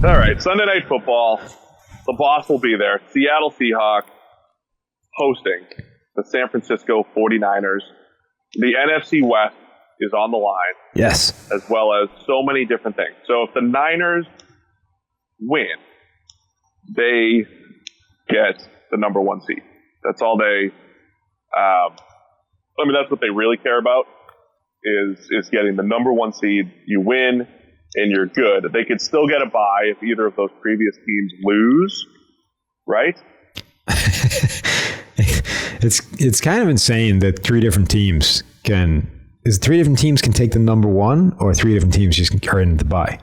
All right, Sunday Night Football. The boss will be there. Seattle Seahawks hosting the San Francisco 49ers. The NFC West is on the line. Yes. As well as so many different things. So if the Niners win, they get the number one seed. That's all they that's what they really care about is getting the number one seed. You win and you're good. They could still get a bye if either of those previous teams lose, right? It's kind of insane that three different teams can take the number one, or three different teams just are in the bye?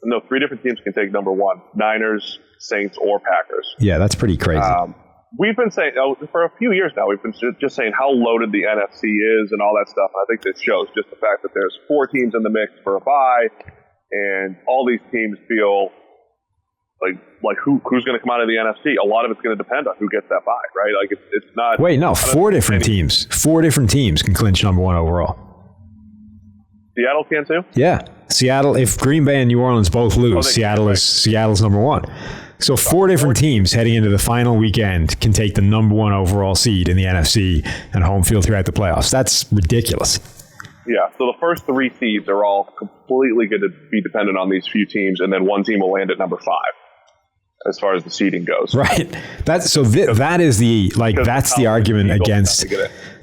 No, three different teams can take number one. Niners, Saints, or Packers. Yeah, that's pretty crazy. We've been saying, for a few years now, we've been just saying how loaded the NFC is and all that stuff. And I think this shows just the fact that there's four teams in the mix for a bye, and all these teams feel like who's going to come out of the NFC? A lot of it's going to depend on who gets that bye, right? Like it's not. Wait, no, four different teams. Four different teams can clinch number one overall. Seattle can too? Yeah, Seattle. If Green Bay and New Orleans both lose, Seattle's number one. So four different teams heading into the final weekend can take the number one overall seed in the NFC and home field throughout the playoffs. That's ridiculous. Yeah, so the first three seeds are all completely going to be dependent on these few teams, and then one team will land at number 5 as far as the seeding goes. Right. That's the argument against.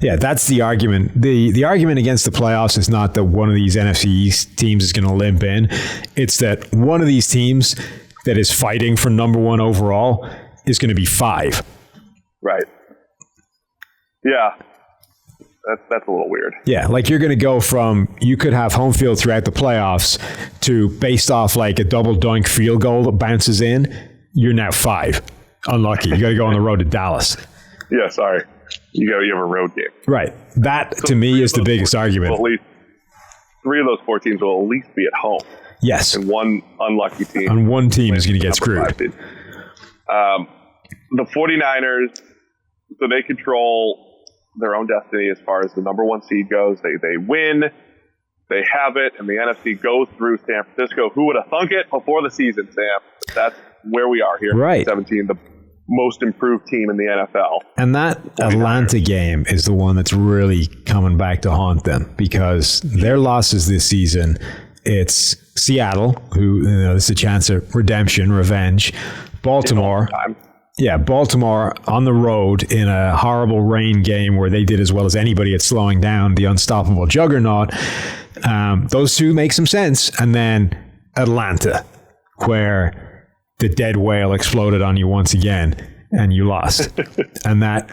Yeah, that's the argument. The argument against the playoffs is not that one of these NFC East teams is going to limp in. It's that one of these teams that is fighting for number one overall is going to be 5. Right. Yeah. That's a little weird. Yeah, like you're going to go from, you could have home field throughout the playoffs to, based off like a double dunk field goal that bounces in, you're now 5. Unlucky. You got to go on the road to Dallas. Yeah, sorry. You have a road game. Right. That, so to me, is the biggest argument. At least 3 of those 4 teams will at least be at home. Yes. And one unlucky team. And one team is going to get screwed. The 49ers, so they control their own destiny as far as the number 1 seed goes. They win. They have it, and the NFC goes through San Francisco. Who would have thunk it before the season, Sam? That's where we are here. Right. 17, the most improved team in the NFL. And that Atlanta game is the one that's really coming back to haunt them, because their losses this season, it's Seattle, who, this is a chance of redemption, revenge. Baltimore. Yeah, Baltimore on the road in a horrible rain game where they did as well as anybody at slowing down the unstoppable juggernaut. Those two make some sense. And then Atlanta, where the dead whale exploded on you once again and you lost. And that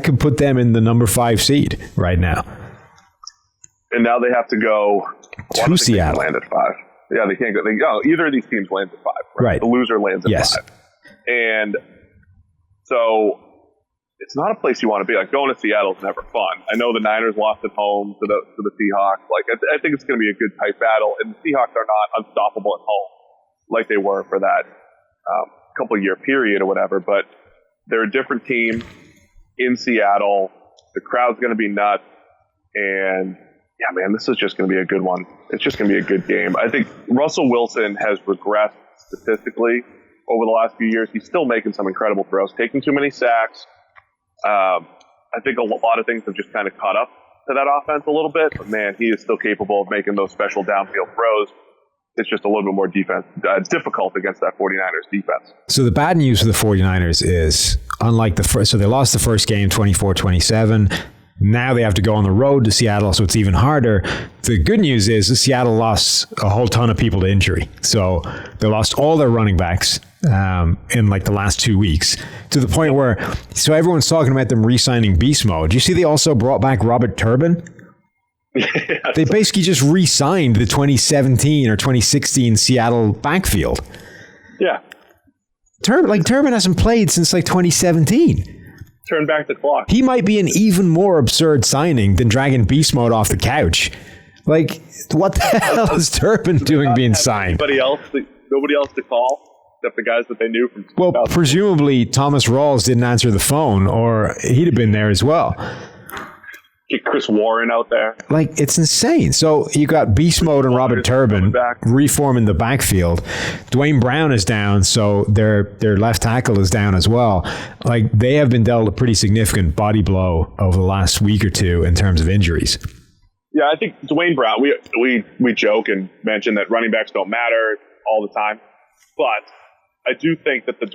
could put them in the number 5 seed right now. And now they have to go to Seattle. Land at 5. Yeah, they can't go. Either of these teams lands at 5. Right. The loser lands at 5. And so it's not a place you want to be. Like, going to Seattle is never fun. I know the Niners lost at home to the Seahawks. Like, I think it's going to be a good tight battle. And the Seahawks are not unstoppable at home like they were for that couple-year period or whatever. But they're a different team in Seattle. The crowd's going to be nuts. And, yeah, man, this is just going to be a good one. It's just going to be a good game. I think Russell Wilson has regressed statistically over the last few years. He's still making some incredible throws, taking too many sacks. I think a lot of things have just kind of caught up to that offense a little bit. But, man, he is still capable of making those special downfield throws. It's just a little bit more difficult against that 49ers defense. So the bad news for the 49ers is, unlike the first, so they lost the first game 24-27. Now they have to go on the road to Seattle, so it's even harder. The good news is Seattle lost a whole ton of people to injury. So they lost all their running backs in like the last 2 weeks, to the point where, so everyone's talking about them re-signing beast mode. Do you see they also brought back Robert Turbin? They basically just re-signed the 2017 or 2016 Seattle backfield. Yeah. Turbin hasn't played since like 2017. Turn back the clock. He might be an even more absurd signing than dragging beast mode off the couch. Like, what the hell is Turbin doing being signed? Nobody else to call except the guys that they knew from. Well, presumably Thomas Rawls didn't answer the phone, or he'd have been there as well. Get Chris Warren out there. Like, it's insane. So you got Beast Mode and Robert Turbin reforming the backfield. Dwayne Brown is down, so their left tackle is down as well. Like, they have been dealt a pretty significant body blow over the last week or two in terms of injuries. Yeah, I think Dwayne Brown, we joke and mention that running backs don't matter all the time, but I do think that the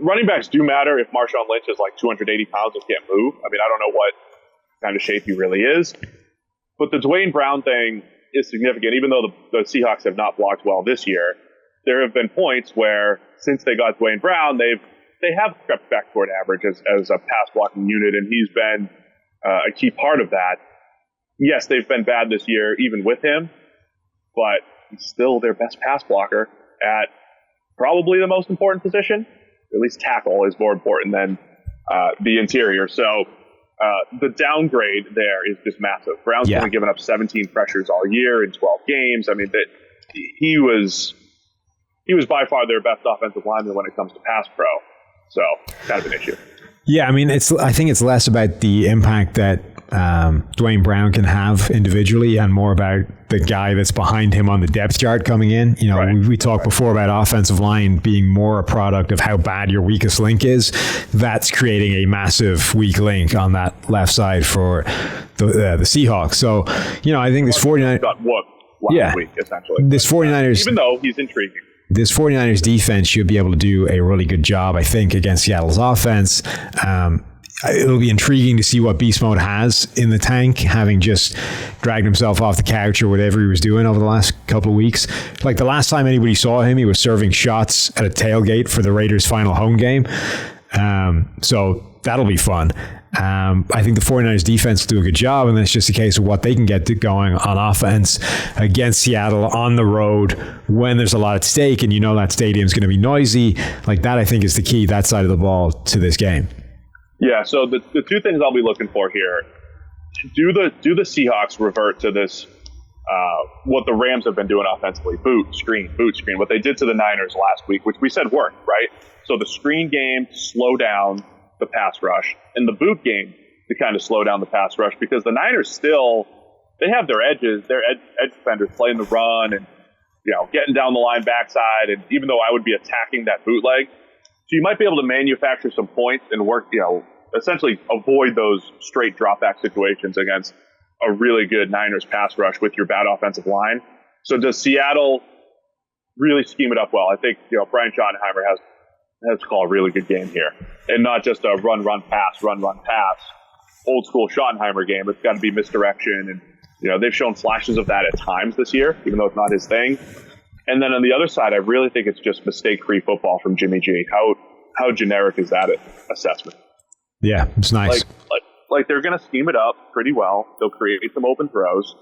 running backs do matter if Marshawn Lynch is like 280 pounds and can't move. I mean, I don't know what kind of shape he really is. But the Dwayne Brown thing is significant. Even though the Seahawks have not blocked well this year, there have been points where since they got Dwayne Brown, they have crept back toward average as a pass blocking unit, and he's been a key part of that. Yes, they've been bad this year, even with him, but he's still their best pass blocker at probably the most important position. At least tackle is more important than the interior. So the downgrade there is just massive. Brown's only given up 17 pressures all year in 12 games. I mean, that he was by far their best offensive lineman when it comes to pass pro. So kind of an issue. Yeah, I mean, I think it's less about the impact that Dwayne Brown can have individually and more about the guy that's behind him on the depth chart coming in. You know, right. we talked before about offensive line being more a product of how bad your weakest link is. That's creating a massive weak link on that left side for the Seahawks. So, you know, I think this 49ers got whooped last week, essentially. This 49ers, even though he's intriguing. This 49ers defense should be able to do a really good job, I think, against Seattle's offense. It'll be intriguing to see what Beast Mode has in the tank, having just dragged himself off the couch or whatever he was doing over the last couple of weeks. Like the last time anybody saw him, he was serving shots at a tailgate for the Raiders' final home game. So that'll be fun. I think the 49ers defense will do a good job, and then it's just a case of what they can get going on offense against Seattle on the road when there's a lot at stake, and you know that stadium's going to be noisy. Like that, I think, is the key, that side of the ball, to this game. Yeah, so the two things I'll be looking for here, do the Seahawks revert to this, what the Rams have been doing offensively, boot, screen, what they did to the Niners last week, which we said worked, right? So the screen game, slow down the pass rush, and the boot game to kind of slow down the pass rush, because the Niners still, they have their edges, their edge defenders playing the run and, you know, getting down the line backside, and even though I would be attacking that bootleg, so you might be able to manufacture some points and work, you know, essentially avoid those straight drop back situations against a really good Niners pass rush with your bad offensive line. So does Seattle really scheme it up well? I think, you know, Brian Schottenheimer has to call a really good game here, and not just a run, pass, old school Schottenheimer game. It's got to be misdirection, and you know they've shown flashes of that at times this year, even though it's not his thing. And then on the other side, I really think it's just mistake-free football from Jimmy G. How generic is that assessment? Yeah, it's nice. Like they're going to scheme it up pretty well. They'll create some open throws.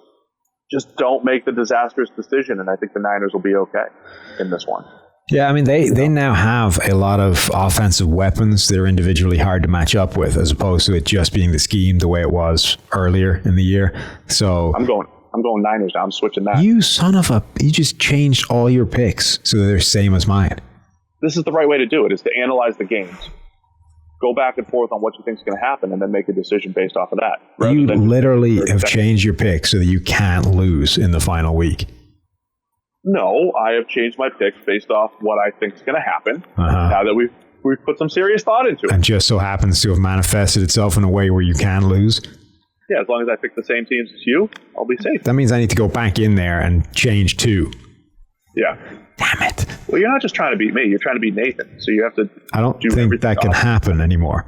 Just don't make the disastrous decision, and I think the Niners will be okay in this one. Yeah, I mean, they now have a lot of offensive weapons that are individually hard to match up with, as opposed to it just being the scheme the way it was earlier in the year. So I'm going Niners now. I'm switching that. You son of a... You just changed all your picks so they're the same as mine. This is the right way to do it, is to analyze the games. Go back and forth on what you think is going to happen and then make a decision based off of that. You literally have changed your pick so that you can't lose in the final week. No, I have changed my picks based off what I think is going to happen now that we've put some serious thought into it. And just so happens to have manifested itself in a way where you can lose. Yeah, as long as I pick the same teams as you, I'll be safe. That means I need to go back in there and change two. Yeah. Damn it. Well, you're not just trying to beat me. You're trying to beat Nathan. So you have to I don't think that can happen anymore.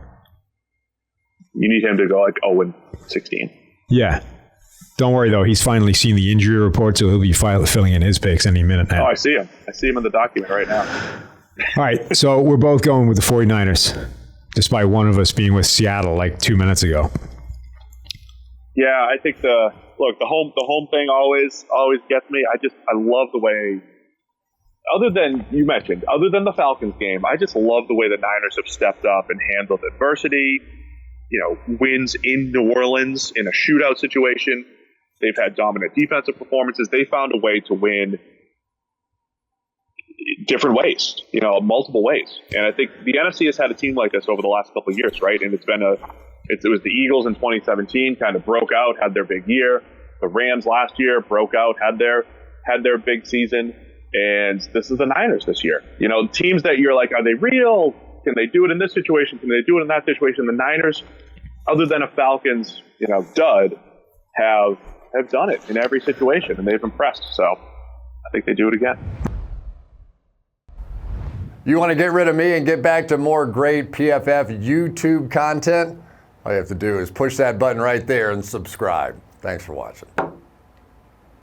You need him to go like 0-16. Yeah. Don't worry, though. He's finally seen the injury report, so he'll be filling in his picks any minute now. Oh, I see him. I see him in the document right now. All right, so we're both going with the 49ers, despite one of us being with Seattle like 2 minutes ago. Yeah, I think the home thing always gets me. I love the way, other than the Falcons game, I just love the way the Niners have stepped up and handled adversity. You know, wins in New Orleans in a shootout situation. They've had dominant defensive performances. They found a way to win different ways, you know, multiple ways. And I think the NFC has had a team like this over the last couple of years, right? And it's been It was the Eagles in 2017, kind of broke out, had their big year. The Rams last year broke out, had their big season. And this is the Niners this year. You know, teams that you're like, are they real? Can they do it in this situation? Can they do it in that situation? The Niners, other than a Falcons, dud, have done it in every situation, and they've impressed. So I think they do it again. You want to get rid of me and get back to more great PFF YouTube content? All you have to do is push that button right there and subscribe. Thanks for watching.